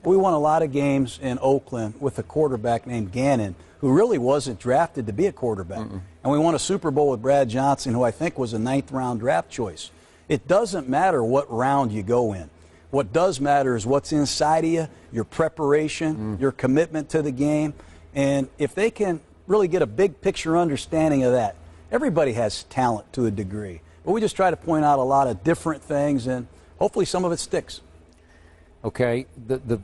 We won a lot of games in Oakland with a quarterback named Gannon, who really wasn't drafted to be a quarterback. And we won a Super Bowl with Brad Johnson, who I think was a 9th-round draft choice. It doesn't matter what round you go in. What does matter is what's inside of you, your preparation, your commitment to the game. And if they can really get a big picture understanding of that, everybody has talent to a degree. But we just try to point out a lot of different things, and hopefully some of it sticks. Okay, the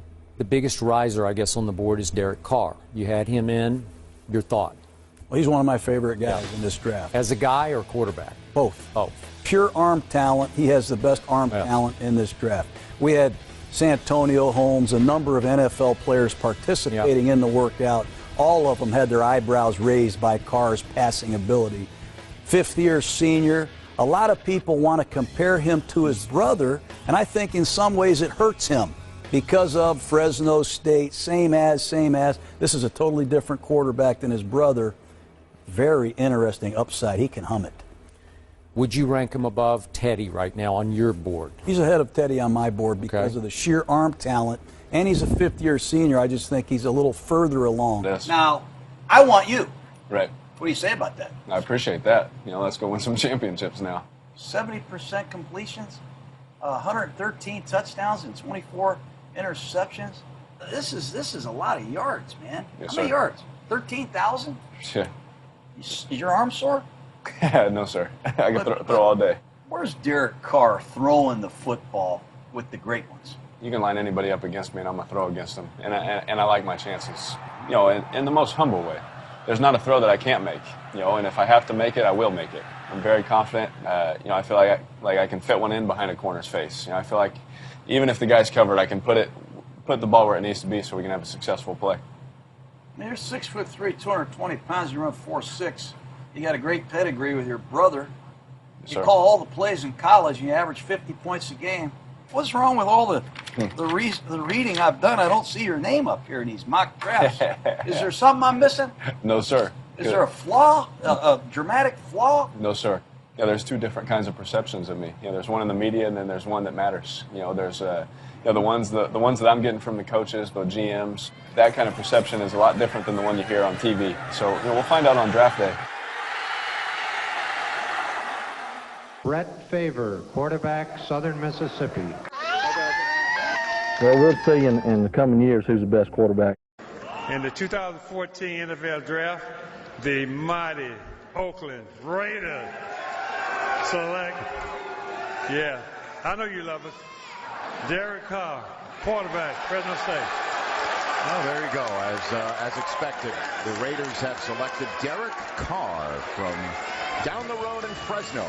biggest riser, I guess, on the board is Derek Carr. You had him in. Your thought? Well, he's one of my favorite guys in this draft. As a guy or quarterback? Both. Oh. Pure arm talent. He has the best arm talent in this draft. We had Santonio Holmes, a number of NFL players participating in the workout. All of them had their eyebrows raised by Carr's passing ability. 5th-year senior. A lot of people want to compare him to his brother, and I think in some ways it hurts him because of Fresno State, same as. This is a totally different quarterback than his brother. Very interesting upside. He can hum it. Would you rank him above Teddy right now on your board? He's ahead of Teddy on my board because of the sheer arm talent, and he's a 5th-year senior. I just think he's a little further along. Yes. Now, I want you. Right. What do you say about that? I appreciate that. You know, let's go win some championships now. 70% completions, 113 touchdowns, and 24 interceptions. This is a lot of yards, man. Yes, How many sir. yards? 13,000? Yeah. Is your arm sore? No, sir. I can throw all day. Where's Derek Carr throwing the football with the great ones? You can line anybody up against me, and I'm going to throw against them. And I like my chances, you know, in the most humble way. There's not a throw that I can't make, you know, and if I have to make it, I will make it. I'm very confident. You know, I feel like I can fit one in behind a corner's face. You know, I feel like even if the guy's covered, I can put the ball where it needs to be so we can have a successful play. I mean, you're 6'3", 220 pounds. You run 4.6. You got a great pedigree with your brother. You call all the plays in college, and you average 50 points a game. What's wrong with all the reading I've done? I don't see your name up here in these mock drafts. Is there something I'm missing? No, sir. Is there a flaw, a dramatic flaw? No, sir. Yeah, there's 2 different kinds of perceptions of me. You know, there's one in the media, and then there's one that matters. You know, there's the ones that I'm getting from the coaches, the GMs. That kind of perception is a lot different than the one you hear on TV. So, you know, we'll find out on draft day. Brett Favre, quarterback, Southern Mississippi. Well, we'll see in the coming years who's the best quarterback. In the 2014 NFL Draft, the mighty Oakland Raiders select, I know you love us, Derek Carr, quarterback, Fresno State. Oh, there you go. As expected, the Raiders have selected Derek Carr from down the road in Fresno.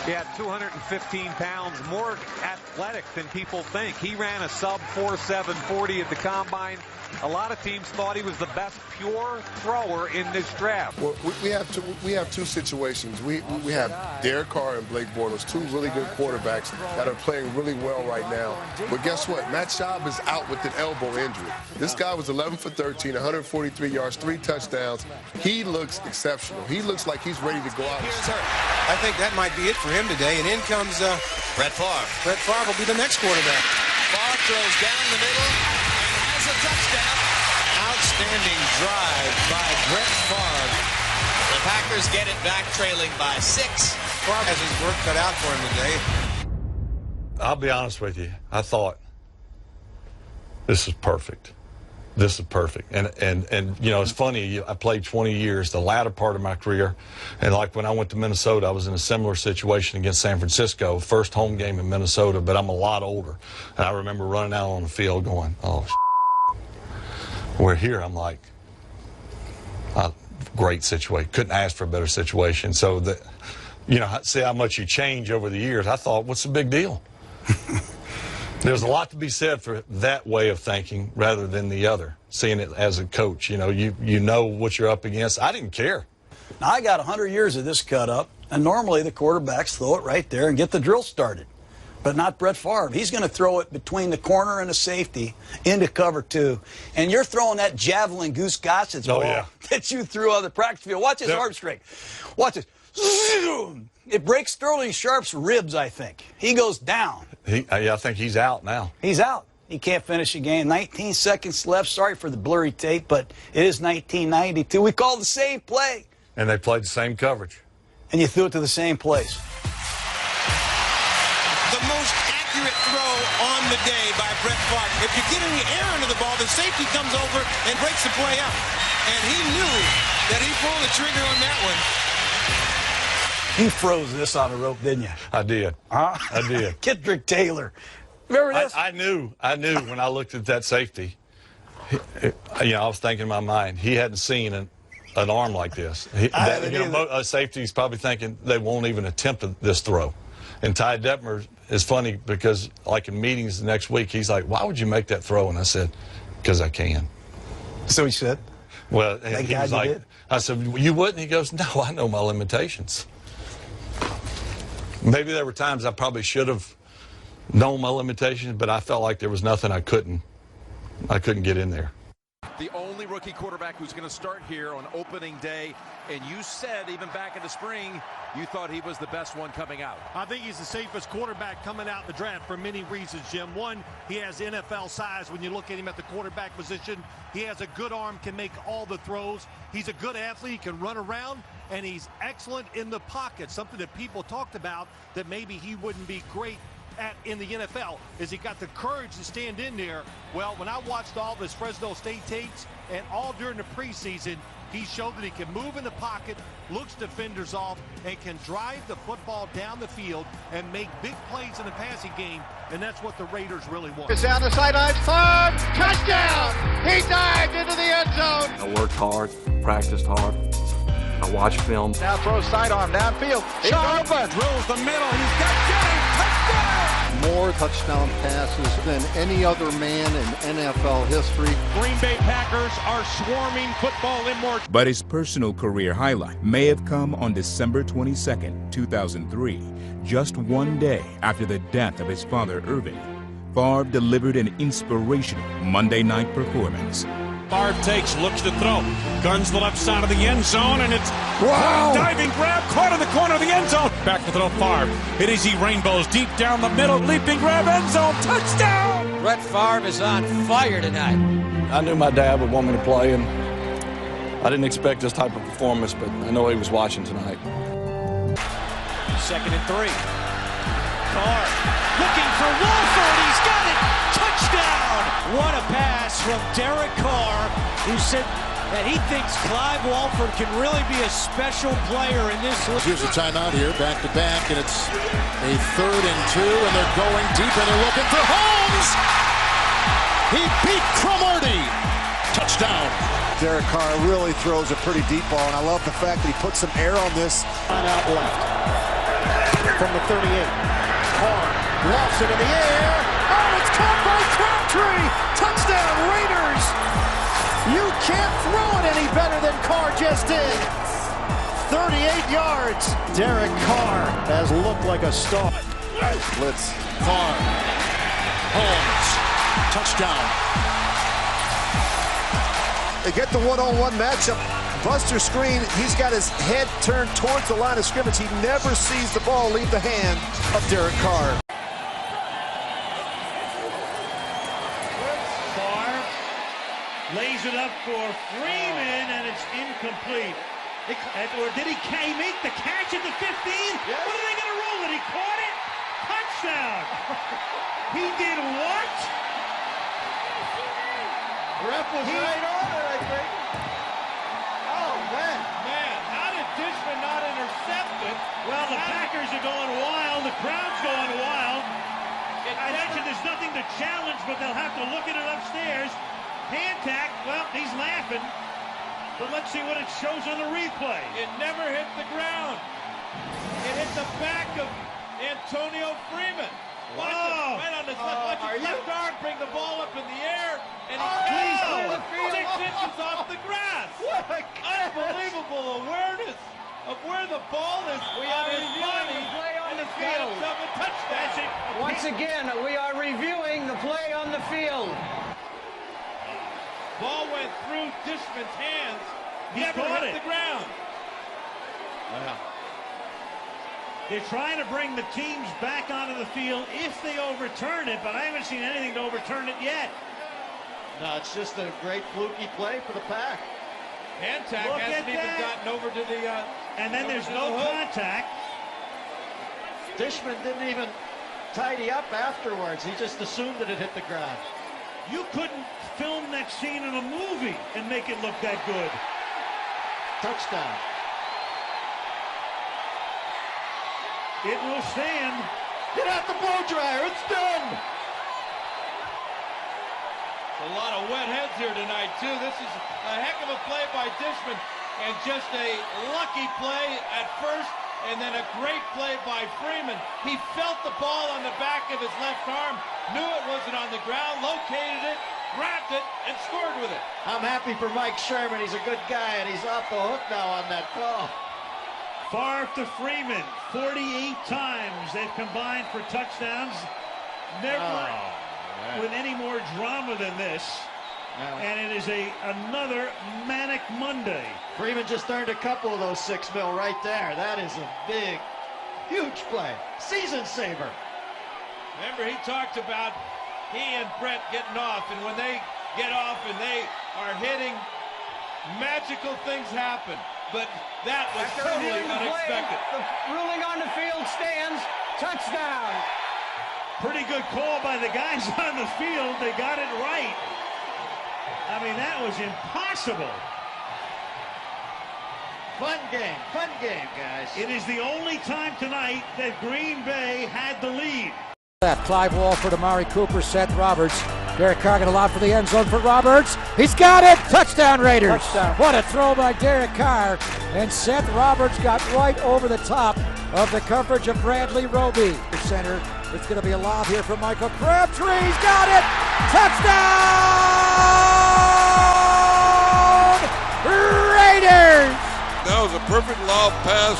He had 215 pounds, more athletic than people think. He ran a sub 4.7 40 at the combine. A lot of teams thought he was the best pure thrower in this draft. Well, we have two situations. We have Derek Carr and Blake Bortles, 2 really good quarterbacks that are playing really well right now. But guess what? Matt Schaub is out with an elbow injury. This guy was 11 for 13, 143 yards, 3 touchdowns. He looks exceptional. He looks like he's ready to go out. I think that might be it for him today. And in comes Brett Favre. Brett Favre will be the next quarterback. Favre throws down the middle and has a touchdown. Outstanding drive by Brett Favre. The Packers get it back, trailing by 6. Favre has his work cut out for him today. I'll be honest with you. I thought, this is perfect. This is perfect. And you know, it's funny, I played 20 years, the latter part of my career, and like when I went to Minnesota, I was in a similar situation against San Francisco, first home game in Minnesota, but I'm a lot older. And I remember running out on the field going, oh, we're here. I'm like, great situation. Couldn't ask for a better situation. So, you know, see how much you change over the years. I thought, what's the big deal? There's a lot to be said for that way of thinking rather than the other, seeing it as a coach. You know, you know what you're up against. I didn't care. Now, I got 100 years of this cut up, and normally the quarterbacks throw it right there and get the drill started. But not Brett Favre. He's going to throw it between the corner and the safety into cover 2. And you're throwing that javelin Goose Gossett ball that you threw on the practice field. Watch his arm strength. Watch this. It breaks Sterling Sharp's ribs, I think. He goes down. I think he's out now. He's out. He can't finish a game. 19 seconds left. Sorry for the blurry tape, but it is 1992. We called the same play. And they played the same coverage. And you threw it to the same place. The most accurate throw on the day by Brett Favre. If you're getting the air into the ball, the safety comes over and breaks the play up. And he knew that he pulled the trigger on that one. You froze this on the rope, didn't you? I did. Huh? I did. Kendrick Taylor. Remember this? I knew when I looked at that safety. I was thinking in my mind, he hadn't seen an arm like this. A safety's probably thinking they won't even attempt this throw. And Ty Detmer is funny because, like in meetings the next week, he's like, "Why would you make that throw?" And I said, "Because I can." So he said. Well, and he was like, I said, "You wouldn't?" He goes, "No, I know my limitations." Maybe there were times I probably should have known my limitations, but I felt like there was nothing I couldn't get in there. The only rookie quarterback who's going to start here on opening day, and you said even back in the spring you thought he was the best one coming out. I think he's the safest quarterback coming out in the draft for many reasons, Jim. One, he has NFL size when you look at him at the quarterback position. He has a good arm, can make all the throws. He's a good athlete, he can run around, and he's excellent in the pocket, something that people talked about that maybe he wouldn't be great at in the NFL. Is he got the courage to stand in there? Well, when I watched all of his Fresno State tapes and all during the preseason, he showed that he can move in the pocket, looks defenders off, and can drive the football down the field and make big plays in the passing game, and that's what the Raiders really want. It's down the sidelines, Farve, touchdown! He dived into the end zone! I worked hard, practiced hard. I watched film. Now throws sidearm downfield. He's open. Drills the middle. He's got Jennings. Touchdown! More touchdown passes than any other man in NFL history. Green Bay Packers are swarming football immortal. But his personal career highlight may have come on December 22nd, 2003, just one day after the death of his father, Irving. Favre delivered an inspirational Monday night performance. Favre takes, looks to throw, guns the left side of the end zone, and it's diving grab, caught in the corner of the end zone. Back to throw Favre. It is he rainbows deep down the middle, leaping grab, end zone, touchdown! Brett Favre is on fire tonight. I knew my dad would want me to play, and I didn't expect this type of performance, but I know he was watching tonight. 2nd and 3. Carr looking for Wolford. He's got it. Touchdown. What a pass from Derek Carr, who said that he thinks Clive Walford can really be a special player in this league. Here's a timeout here, back to back, and it's a 3rd and 2, and they're going deep, and they're looking for Holmes. He beat Cromartie. Touchdown. Derek Carr really throws a pretty deep ball, and I love the fact that he put some air on this. Line out left from the 38. Carr lofts it in the air. Oh, it's caught by Crabtree. Touchdown, Raiders. You can't throw it any better than Carr just did. 38 yards. Derek Carr has looked like a star. Blitz. Carr. Holmes. Touchdown. They get the one-on-one matchup. Buster screen. He's got his head turned towards the line of scrimmage. He never sees the ball leave the hand of Derek Carr. Carr lays it up for Freeman, and it's incomplete. Or did he make the catch at the 15? Yes. What are they going to roll it? He caught it? Touchdown! He did what? Ref was right on it, I think. Oh, man. How did Dishman not intercept it? Well, the Packers are going wild. The crowd's going wild. I mentioned there's nothing to challenge, but they'll have to look at it upstairs. Hand tack, well, he's laughing. But let's see what it shows on the replay. It never hit the ground. It hit the back of Antonio Freeman. Watch it, right on his left. Watch his left arm bring the ball up in the air, and he clears the field 6 inches off the grass. Unbelievable awareness of where the ball is on his body, and it's got himself a touchdown. Once again, we are reviewing the play on the field. Ball went through Dishman's hands. Never hit the ground. They're trying to bring the teams back onto the field if they overturn it, but I haven't seen anything to overturn it yet. No, it's just a great fluky play for the Pack. Hand tag hasn't even gotten over to the... and then there's no contact. Dishman didn't even tidy up afterwards. He just assumed that it hit the ground. You couldn't film that scene in a movie and make it look that good. Touchdown. It will stand. Get out the blow dryer. It's done. A lot of wet heads here tonight, too. This is a heck of a play by Dishman, and just a lucky play at first, and then a great play by Freeman. He felt the ball on the back of his left arm, knew it wasn't on the ground, located it, grabbed it, and scored with it. I'm happy for Mike Sherman. He's a good guy, and he's off the hook now on that call. Favre to Freeman, 48 times they've combined for touchdowns. Never with any more drama than this. And it is another manic Monday. Freeman just earned a couple of those $6 million right there. That is a big, huge play. Season saver. Remember, he talked about he and Brett getting off, and when they get off and they are hitting, magical things happen. But that was totally unexpected. The ruling on the field stands. Touchdown. Pretty good call by the guys on the field. They got it right. I mean, that was impossible. Fun game, guys. It is the only time tonight that Green Bay had the lead. Clive Walford, Amari Cooper, Seth Roberts. Derek Carr going to lob for the end zone for Roberts. He's got it! Touchdown, Raiders! Touchdown. What a throw by Derek Carr. And Seth Roberts got right over the top of the coverage of Bradley Roby. The center. It's going to be a lob here from Michael Crabtree. He's got it! Touchdown! Raiders! That was a perfect lob pass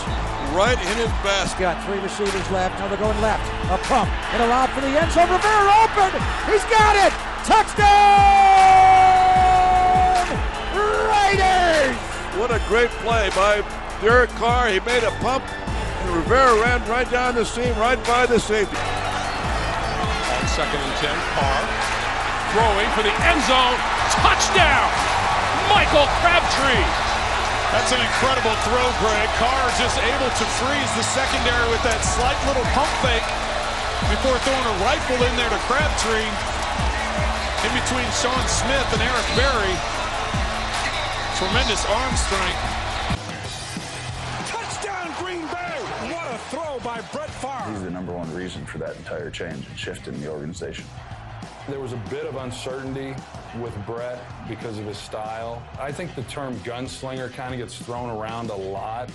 right in his basket. Got three receivers left. Now they're going left. A pump and a lob for the end zone. Rivera open. He's got it. Touchdown! Raiders! What a great play by Derek Carr. He made a pump, and Rivera ran right down the seam, right by the safety. On 2nd and 10, Carr throwing for the end zone. Touchdown! Michael Crabtree. That's an incredible throw, Greg. Carr just able to freeze the secondary with that slight little pump fake before throwing a rifle in there to Crabtree. In between Sean Smith and Eric Berry. Tremendous arm strength. Touchdown, Green Bay! What a throw by Brett Favre. He's the #1 reason for that entire change and shift in the organization. There was a bit of uncertainty with Brett because of his style. I think the term gunslinger kind of gets thrown around a lot,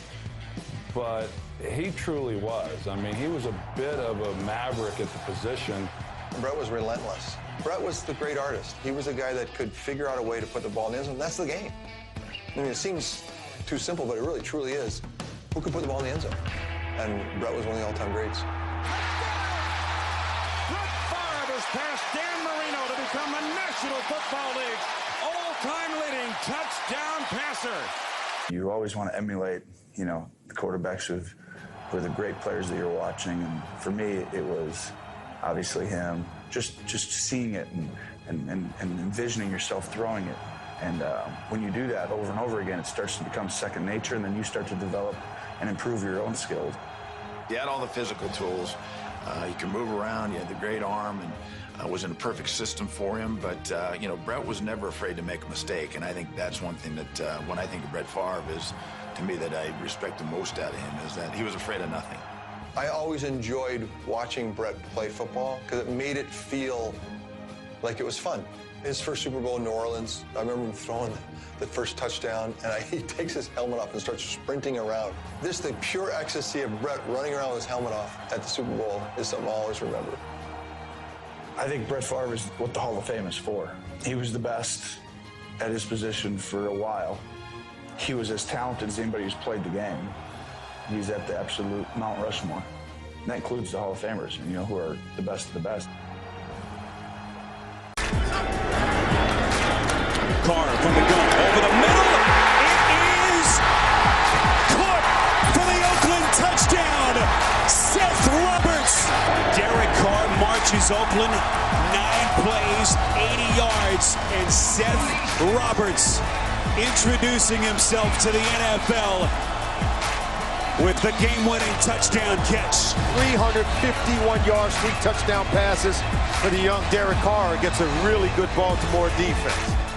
but he truly was. I mean, he was a bit of a maverick at the position. Brett was relentless. Brett was the great artist. He was a guy that could figure out a way to put the ball in the end zone. That's the game. I mean, it seems too simple, but it really, truly is. Who could put the ball in the end zone? And Brett was one of the all-time greats. Past Dan Marino to become the National Football League's all-time leading touchdown passer. You always want to emulate, the quarterbacks who are the great players that you're watching. And for me, it was obviously him. Just seeing it and envisioning yourself throwing it. And when you do that over and over again, it starts to become second nature, and then you start to develop and improve your own skills. He had all the physical tools. He could move around. He had the great arm, and was in a perfect system for him. But Brett was never afraid to make a mistake, and I think that's one thing that when I think of Brett Favre is, to me, that I respect the most out of him is that he was afraid of nothing. I always enjoyed watching Brett play football because it made it feel like it was fun. His first Super Bowl in New Orleans, I remember him throwing the first touchdown, and he takes his helmet off and starts sprinting around. The pure ecstasy of Brett running around with his helmet off at the Super Bowl is something I'll always remember. I think Brett Favre is what the Hall of Fame is for. He was the best at his position for a while. He was as talented as anybody who's played the game. He's at the absolute Mount Rushmore. And that includes the Hall of Famers, who are the best of the best. Carr from the gun, over the middle. It is caught for the Oakland touchdown. reaches Oakland, 9 plays, 80 yards, and Seth Roberts introducing himself to the NFL with the game-winning touchdown catch. 351 yards, 3 touchdown passes for the young Derek Carr against a really good Baltimore defense.